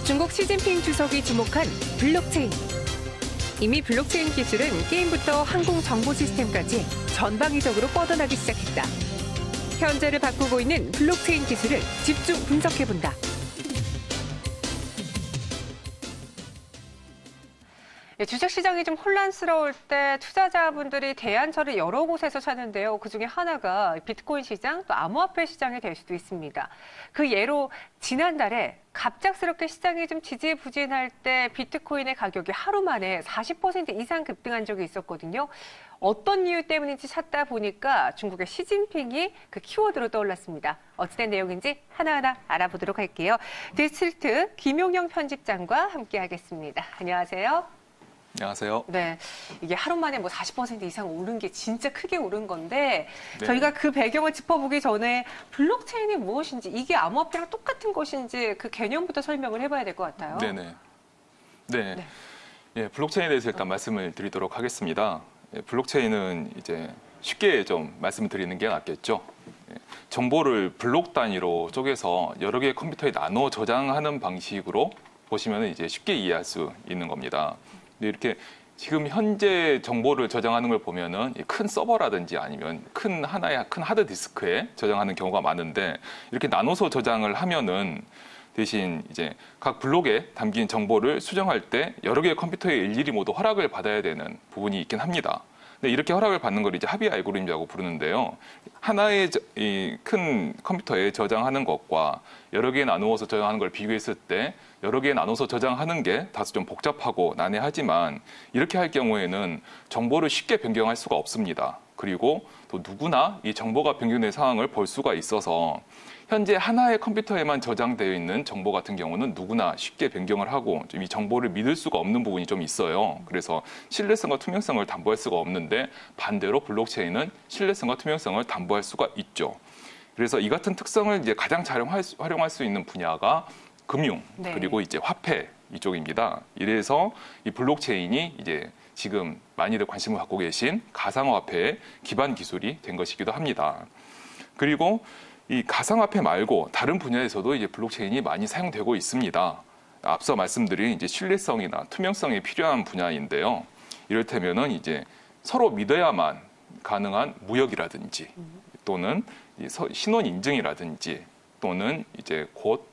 중국 시진핑 주석이 주목한 블록체인. 이미 블록체인 기술은 게임부터 항공 정보 시스템까지 전방위적으로 뻗어나기 시작했다. 현재를 바꾸고 있는 블록체인 기술을 집중 분석해본다. 주식시장이 좀 혼란스러울 때 투자자분들이 대안처를 여러 곳에서 찾는데요. 그중에 하나가 비트코인 시장, 또 암호화폐 시장이 될 수도 있습니다. 그 예로 지난달에 갑작스럽게 시장이 좀 지지부진할 때 비트코인의 가격이 하루 만에 40% 이상 급등한 적이 있었거든요. 어떤 이유 때문인지 찾다 보니까 중국의 시진핑이 그 키워드로 떠올랐습니다. 어찌된 내용인지 하나하나 알아보도록 할게요. 디스트릭트 김용영 편집장과 함께하겠습니다. 안녕하세요. 안녕하세요. 네, 이게 하루 만에 뭐 40% 이상 오른 게 진짜 크게 오른 건데 네. 저희가 그 배경을 짚어보기 전에 블록체인이 무엇인지, 이게 암호화폐랑 똑같은 것인지 그 개념부터 설명을 해봐야 될 것 같아요. 네네. 네. 네. 예, 블록체인에 대해서 일단 말씀을 드리도록 하겠습니다. 예, 블록체인은 이제 쉽게 좀 말씀을 드리는 게 낫겠죠. 예, 정보를 블록 단위로 쪼개서 여러 개의 컴퓨터에 나눠 저장하는 방식으로 보시면 이제 쉽게 이해할 수 있는 겁니다. 이렇게 지금 현재 정보를 저장하는 걸 보면은 큰 서버라든지 아니면 큰 하나의 큰 하드 디스크에 저장하는 경우가 많은데, 이렇게 나눠서 저장을 하면은 대신 이제 각 블록에 담긴 정보를 수정할 때 여러 개의 컴퓨터에 일일이 모두 허락을 받아야 되는 부분이 있긴 합니다. 근데 이렇게 허락을 받는 걸 이제 합의 알고리즘이라고 부르는데요. 하나의 이 큰 컴퓨터에 저장하는 것과 여러 개 나누어서 저장하는 걸 비교했을 때 여러 개 나눠서 저장하는 게 다소 좀 복잡하고 난해하지만, 이렇게 할 경우에는 정보를 쉽게 변경할 수가 없습니다. 그리고 또 누구나 이 정보가 변경된 상황을 볼 수가 있어서 현재 하나의 컴퓨터에만 저장되어 있는 정보 같은 경우는 누구나 쉽게 변경을 하고 좀 이 정보를 믿을 수가 없는 부분이 좀 있어요. 그래서 신뢰성과 투명성을 담보할 수가 없는데, 반대로 블록체인은 신뢰성과 투명성을 담보할 수가 있죠. 그래서 이 같은 특성을 이제 가장 잘 활용할 수 있는 분야가 금융, 네. 그리고 이제 화폐 이쪽입니다. 이래서 이 블록체인이 이제 지금 많이들 관심을 갖고 계신 가상화폐의 기반 기술이 된 것이기도 합니다. 그리고 이 가상화폐 말고 다른 분야에서도 이제 블록체인이 많이 사용되고 있습니다. 앞서 말씀드린 이제 신뢰성이나 투명성이 필요한 분야인데요. 이를테면은 이제 서로 믿어야만 가능한 무역이라든지, 또는 신원 인증이라든지, 또는 이제 곧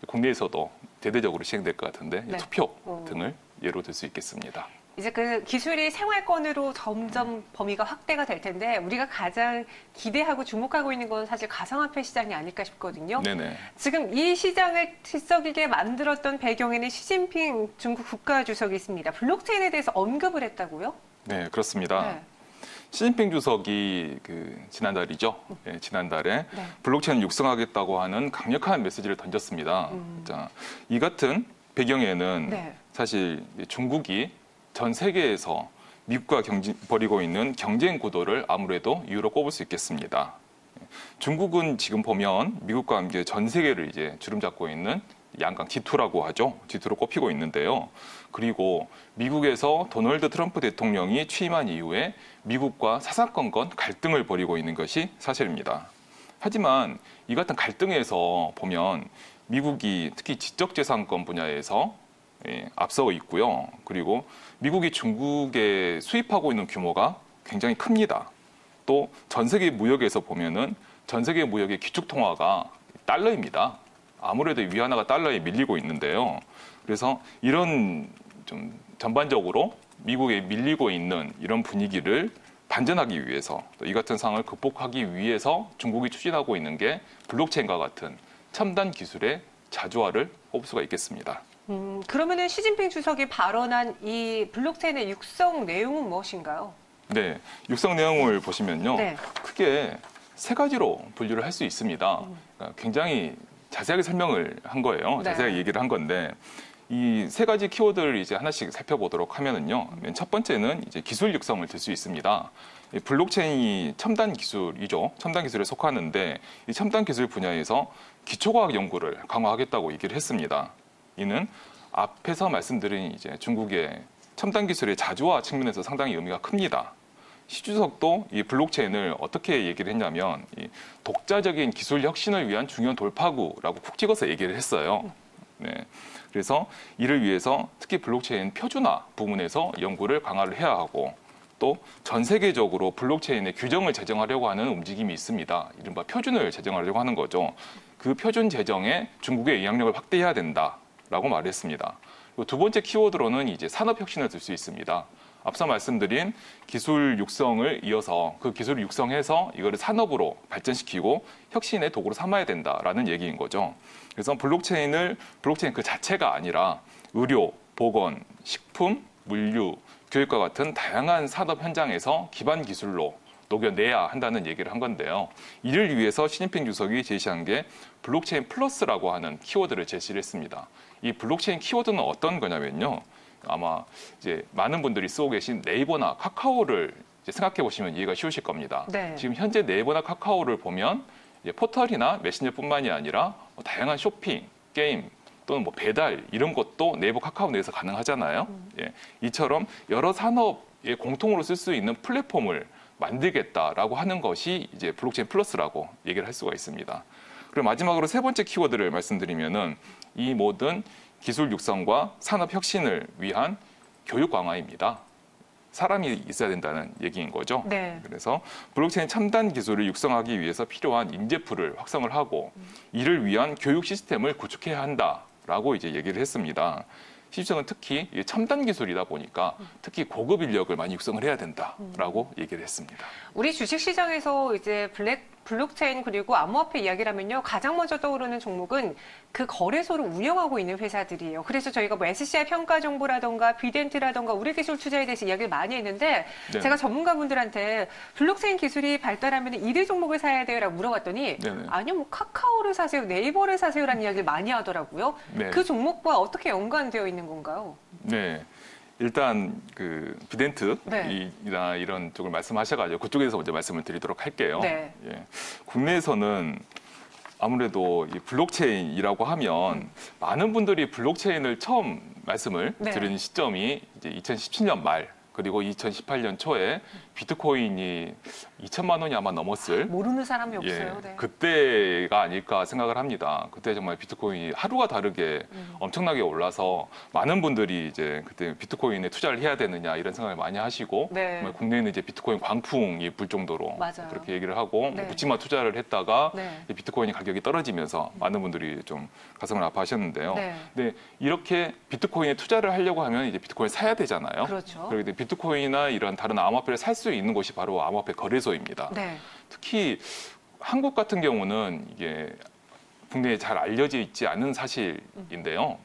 국내에서도 대대적으로 시행될 것 같은데 네. 투표 등을 예로 들 수 있겠습니다. 이제 그 기술이 생활권으로 점점 범위가 확대가 될 텐데 우리가 가장 기대하고 주목하고 있는 건 사실 가상화폐 시장이 아닐까 싶거든요. 네네. 지금 이 시장을 들썩이게 만들었던 배경에는 시진핑 중국 국가주석이 있습니다. 블록체인에 대해서 언급을 했다고요? 네, 그렇습니다. 네. 시진핑 주석이 지난달이죠. 네, 지난달에 네. 블록체인을 육성하겠다고 하는 강력한 메시지를 던졌습니다. 자, 이 같은 배경에는 네. 사실 중국이 전 세계에서 미국과 벌이고 있는 경쟁 구도를 아무래도 이유로 꼽을 수 있겠습니다. 중국은 지금 보면 미국과 함께 전 세계를 이제 주름잡고 있는 양강 G2라고 하죠. G2로 꼽히고 있는데요. 그리고 미국에서 도널드 트럼프 대통령이 취임한 이후에 미국과 사사건건 갈등을 벌이고 있는 것이 사실입니다. 하지만 이 같은 갈등에서 보면 미국이 특히 지적재산권 분야에서 앞서고 있고요. 그리고 미국이 중국에 수입하고 있는 규모가 굉장히 큽니다. 또 전 세계 무역에서 보면은 전 세계 무역의 기축통화가 달러입니다. 아무래도 위안화가 달러에 밀리고 있는데요. 그래서 이런 좀 전반적으로 미국에 밀리고 있는 이런 분위기를 반전하기 위해서, 또 이 같은 상황을 극복하기 위해서 중국이 추진하고 있는 게 블록체인과 같은 첨단 기술의 자주화를 꼽을 수가 있겠습니다. 그러면은 시진핑 주석이 발언한 이 블록체인의 육성 내용은 무엇인가요? 네, 육성 내용을 보시면요. 네. 크게 세 가지로 분류를 할 수 있습니다. 그러니까 굉장히 자세하게 설명을 한 거예요. 네. 자세하게 얘기를 한 건데, 이 세 가지 키워드를 이제 하나씩 살펴보도록 하면은요. 맨 첫 번째는 이제 기술 육성을 들 수 있습니다. 이 블록체인이 첨단 기술이죠. 첨단 기술에 속하는데, 이 첨단 기술 분야에서 기초과학 연구를 강화하겠다고 얘기를 했습니다. 이는 앞에서 말씀드린 이제 중국의 첨단 기술의 자주화 측면에서 상당히 의미가 큽니다. 시 주석도 이 블록체인을 어떻게 얘기를 했냐면, 이 독자적인 기술 혁신을 위한 중요한 돌파구라고 콕 찍어서 얘기를 했어요. 네. 그래서 이를 위해서 특히 블록체인 표준화 부분에서 연구를 강화를 해야 하고 또 전 세계적으로 블록체인의 규정을 제정하려고 하는 움직임이 있습니다. 이른바 표준을 제정하려고 하는 거죠. 그 표준 제정에 중국의 영향력을 확대해야 된다라고 말했습니다. 그리고 두 번째 키워드로는 이제 산업혁신을 들 수 있습니다. 앞서 말씀드린 기술 육성을 이어서 그 기술을 육성해서 이거를 산업으로 발전시키고 혁신의 도구로 삼아야 된다라는 얘기인 거죠. 그래서 블록체인 그 자체가 아니라 의료, 보건, 식품, 물류, 교육과 같은 다양한 산업 현장에서 기반 기술로 녹여내야 한다는 얘기를 한 건데요. 이를 위해서 시진핑 주석이 제시한 게 블록체인 플러스라고 하는 키워드를 제시를 했습니다. 이 블록체인 키워드는 어떤 거냐면요. 아마 이제 많은 분들이 쓰고 계신 네이버나 카카오를 이제 생각해 보시면 이해가 쉬우실 겁니다. 네. 지금 현재 네이버나 카카오를 보면 이제 포털이나 메신저뿐만이 아니라 다양한 쇼핑, 게임 또는 뭐 배달 이런 것도 네이버 카카오 내에서 가능하잖아요. 예, 이처럼 여러 산업에 공통으로 쓸 수 있는 플랫폼을 만들겠다라고 하는 것이 이제 블록체인 플러스라고 얘기를 할 수가 있습니다. 그리고 마지막으로 세 번째 키워드를 말씀드리면은 이 모든 기술 육성과 산업 혁신을 위한 교육 강화입니다. 사람이 있어야 된다는 얘기인 거죠. 네. 그래서 블록체인 첨단 기술을 육성하기 위해서 필요한 인재풀을 확성을 하고 이를 위한 교육 시스템을 구축해야 한다라고 이제 얘기를 했습니다. 시주석은 특히 첨단 기술이다 보니까 특히 고급 인력을 많이 육성을 해야 된다라고 얘기를 했습니다. 우리 주식시장에서 이제 블록체인 그리고 암호화폐 이야기라면요. 가장 먼저 떠오르는 종목은 그 거래소를 운영하고 있는 회사들이에요. 그래서 저희가 뭐 SCI 평가정보라던가 비덴트라던가 우리기술 투자에 대해서 이야기를 많이 했는데 네. 제가 전문가분들한테 블록체인 기술이 발달하면 이들 종목을 사야 돼요라고 물어봤더니 네네. 아니요. 뭐 카카오를 사세요. 네이버를 사세요라는 이야기를 많이 하더라고요. 네. 그 종목과 어떻게 연관되어 있는 건가요? 네. 일단 그 비덴트 네. 이나 이런 쪽을 말씀하셔가지고 그쪽에서 먼저 말씀을 드리도록 할게요. 네. 예. 국내에서는 아무래도 이 블록체인이라고 하면 많은 분들이 블록체인을 처음 말씀을 네. 드리는 시점이 이제 2017년 말 그리고 2018년 초에 비트코인이 2천만 원이 아마 넘었을 모르는 사람이 예, 없어요. 네. 그때가 아닐까 생각을 합니다. 그때 정말 비트코인이 하루가 다르게 엄청나게 올라서 많은 분들이 이제 그때 비트코인에 투자를 해야 되느냐 이런 생각을 많이 하시고 네. 정말 국내에는 이제 비트코인 광풍이 불 정도로 맞아요. 그렇게 얘기를 하고 네. 뭐 묻지마 투자를 했다가 네. 이 비트코인이 가격이 떨어지면서 많은 분들이 좀 가슴을 아파하셨는데요. 네. 근데 이렇게 비트코인에 투자를 하려고 하면 이제 비트코인 사야 되잖아요. 그렇죠. 그렇기 때문에 비트코인이나 이런 다른 암호화폐를 살 수 있는 곳이 바로 암호화폐 거래소입니다. 네. 특히 한국 같은 경우는 이게 국내에 잘 알려져 있지 않은 사실인데요.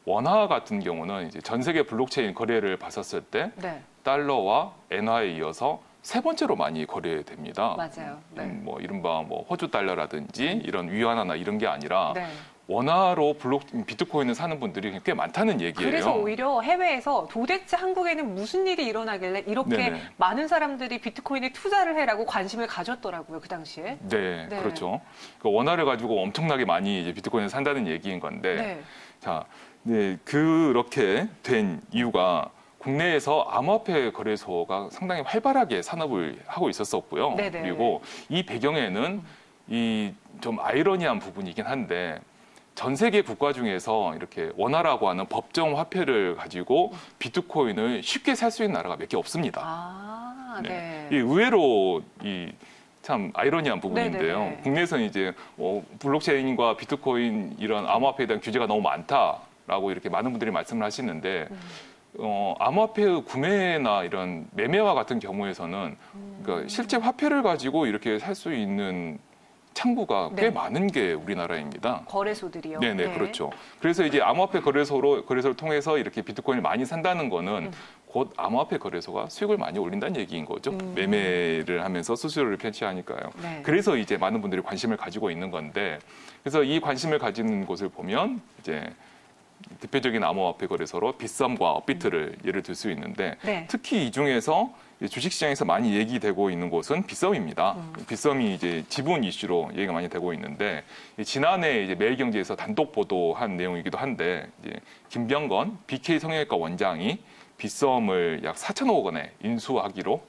원화 같은 경우는 이제 전 세계 블록체인 거래를 봤었을 때 네. 달러와 엔화에 이어서 세 번째로 많이 거래됩니다. 맞아요. 네. 뭐 이른바 뭐 호주 달러라든지 이런 위안화나 이런 게 아니라 네. 원화로 비트코인을 사는 분들이 꽤 많다는 얘기예요. 그래서 오히려 해외에서 도대체 한국에는 무슨 일이 일어나길래 이렇게 네네. 많은 사람들이 비트코인에 투자를 해라고 관심을 가졌더라고요, 그 당시에. 네, 네. 그렇죠. 그 원화를 가지고 엄청나게 많이 이제 비트코인을 산다는 얘기인 건데, 네. 자, 네, 그렇게 된 이유가 국내에서 암호화폐 거래소가 상당히 활발하게 산업을 하고 있었었고요. 네네. 그리고 이 배경에는 이 좀 아이러니한 부분이긴 한데 전 세계 국가 중에서 이렇게 원화라고 하는 법정 화폐를 가지고 비트코인을 쉽게 살 수 있는 나라가 몇 개 없습니다. 아, 네. 네. 이 의외로 참 아이러니한 부분인데요. 네네네. 국내에서는 이제 블록체인과 비트코인 이런 암호화폐에 대한 규제가 너무 많다라고 이렇게 많은 분들이 말씀을 하시는데 암호화폐의 구매나 이런 매매와 같은 경우에서는 그러니까 실제 화폐를 가지고 이렇게 살 수 있는 창구가 꽤 네. 많은 게 우리나라입니다. 거래소들이요. 네네, 네. 그렇죠. 그래서 이제 암호화폐 거래소를 통해서 이렇게 비트코인을 많이 산다는 거는 곧 암호화폐 거래소가 수익을 많이 올린다는 얘기인 거죠. 매매를 하면서 수수료를 편취하니까요. 네. 그래서 이제 많은 분들이 관심을 가지고 있는 건데, 그래서 이 관심을 가지는 곳을 보면 이제 대표적인 암호화폐 거래소로 빗썸과 업비트를 예를 들 수 있는데, 네. 특히 이 중에서 주식시장에서 많이 얘기되고 있는 곳은 빗썸입니다. 빗썸이 이제 지분 이슈로 얘기가 많이 되고 있는데, 지난해 이제 매일경제에서 단독 보도한 내용이기도 한데, 이제 김병건 BK 성형외과 원장이 빗썸을 약 4천억 원에 인수하기로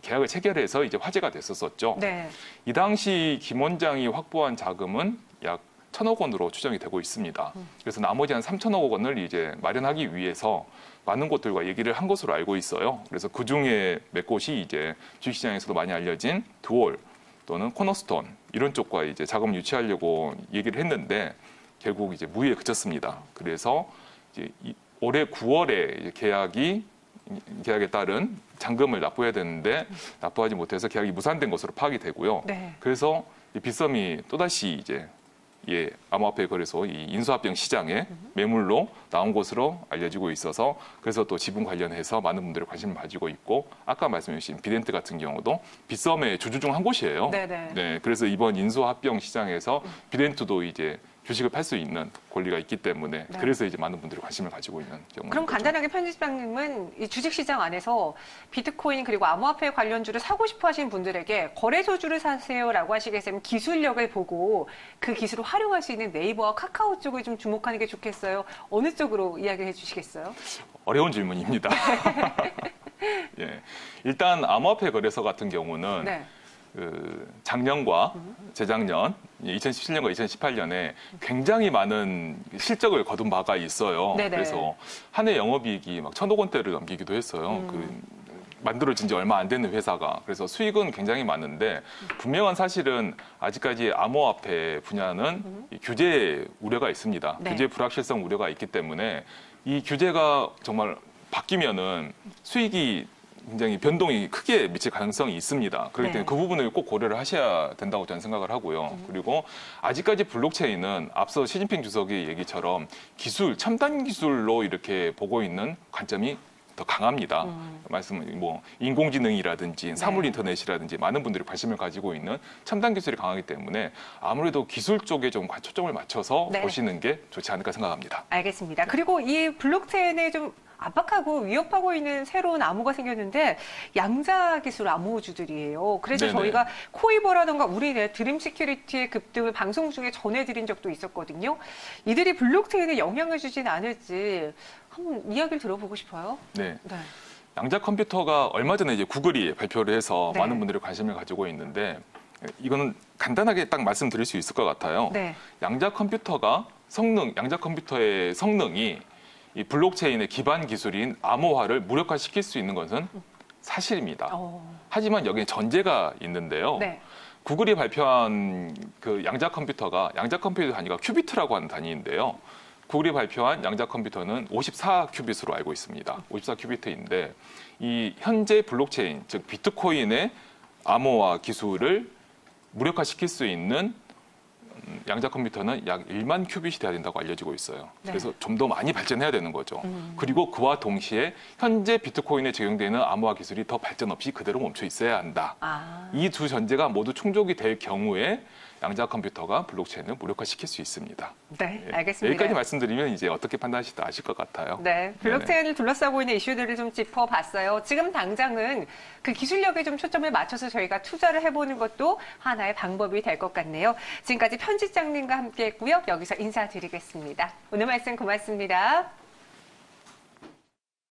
계약을 체결해서 이제 화제가 됐었었죠. 네. 이 당시 김 원장이 확보한 자금은 약 1,000억 원으로 추정이 되고 있습니다. 그래서 나머지 한 3,000억 원을 이제 마련하기 위해서 많은 곳들과 얘기를 한 것으로 알고 있어요. 그래서 그 중에 몇 곳이 이제 주식시장에서도 많이 알려진 듀얼 또는 코너스톤 이런 쪽과 이제 자금을 유치하려고 얘기를 했는데 결국 이제 무의에 그쳤습니다. 그래서 이제 올해 9월에 계약에 따른 잔금을 납부해야 되는데 납부하지 못해서 계약이 무산된 것으로 파악이 되고요. 네. 그래서 이 빗썸이 또다시 이제 암호화폐 거래소 이 인수합병 시장에 매물로 나온 것으로 알려지고 있어서 그래서 또 지분 관련해서 많은 분들이 관심을 가지고 있고 아까 말씀해 주신 비덴트 같은 경우도 빗썸의 주주 중 한 곳이에요. 네네. 네, 그래서 이번 인수합병 시장에서 비덴트도 이제 주식을 팔 수 있는 권리가 있기 때문에 네. 그래서 이제 많은 분들이 관심을 가지고 있는 경우입니다. 그럼 간단하게 편집장님은 이 주식시장 안에서 비트코인 그리고 암호화폐 관련주를 사고 싶어 하시는 분들에게 거래소주를 사세요라고 하시겠으면 기술력을 보고 그 기술을 활용할 수 있는 네이버와 카카오 쪽을 좀 주목하는 게 좋겠어요. 어느 쪽으로 이야기해 주시겠어요? 어려운 질문입니다. 예, 일단 암호화폐 거래소 같은 경우는 네. 그 작년과 재작년, 2017년과 2018년에 굉장히 많은 실적을 거둔 바가 있어요. 네네. 그래서 한 해 영업이익이 막 1,000억 원대를 넘기기도 했어요. 그 만들어진 지 얼마 안 되는 회사가. 그래서 수익은 굉장히 많은데 분명한 사실은 아직까지 암호화폐 분야는 이 규제 우려가 있습니다. 네. 규제 불확실성 우려가 있기 때문에 이 규제가 정말 바뀌면은 수익이 굉장히 변동이 크게 미칠 가능성이 있습니다. 그렇기 때문에 네. 그 부분을 꼭 고려를 하셔야 된다고 저는 생각을 하고요. 그리고 아직까지 블록체인은 앞서 시진핑 주석의 얘기처럼 기술, 첨단 기술로 이렇게 보고 있는 관점이 더 강합니다. 말씀 뭐 인공지능이라든지 사물 인터넷이라든지 많은 분들이 관심을 가지고 있는 첨단 기술이 강하기 때문에 아무래도 기술 쪽에 좀 초점을 맞춰서 네. 보시는 게 좋지 않을까 생각합니다. 알겠습니다. 그리고 이 블록체인에 좀 압박하고 위협하고 있는 새로운 암호가 생겼는데 양자 기술 암호주들이에요. 그래서 네네. 저희가 코이버라던가 우리네 드림 시큐리티의 급등을 방송 중에 전해드린 적도 있었거든요. 이들이 블록체인에 영향을 주진 않을지 한번 이야기를 들어보고 싶어요. 네. 네. 양자 컴퓨터가 얼마 전에 이제 구글이 발표를 해서 네. 많은 분들이 관심을 가지고 있는데 이거는 간단하게 딱 말씀드릴 수 있을 것 같아요. 네. 양자 컴퓨터의 성능이 이 블록체인의 기반 기술인 암호화를 무력화시킬 수 있는 것은 사실입니다. 하지만 여기에 전제가 있는데요. 네. 구글이 발표한 그 양자 컴퓨터가 아니라 큐비트라고 하는 단위인데요. 구글이 발표한 양자 컴퓨터는 54큐빗으로 알고 있습니다. 54큐비트인데 이 현재 블록체인 즉 비트코인의 암호화 기술을 무력화시킬 수 있는 양자 컴퓨터는 약 1만 큐빗이 돼야 된다고 알려지고 있어요. 네. 그래서 좀 더 많이 발전해야 되는 거죠. 그리고 그와 동시에 현재 비트코인에 적용되는 암호화 기술이 더 발전 없이 그대로 멈춰 있어야 한다. 이 두 전제가 모두 충족이 될 경우에 양자 컴퓨터가 블록체인을 무력화시킬 수 있습니다. 네, 예, 알겠습니다. 여기까지 말씀드리면 이제 어떻게 판단하실지 아실 것 같아요. 네, 블록체인을 둘러싸고 있는 이슈들을 좀 짚어봤어요. 지금 당장은 그 기술력에 좀 초점을 맞춰서 저희가 투자를 해보는 것도 하나의 방법이 될 것 같네요. 지금까지 편집장님과 함께했고요. 여기서 인사드리겠습니다. 오늘 말씀 고맙습니다.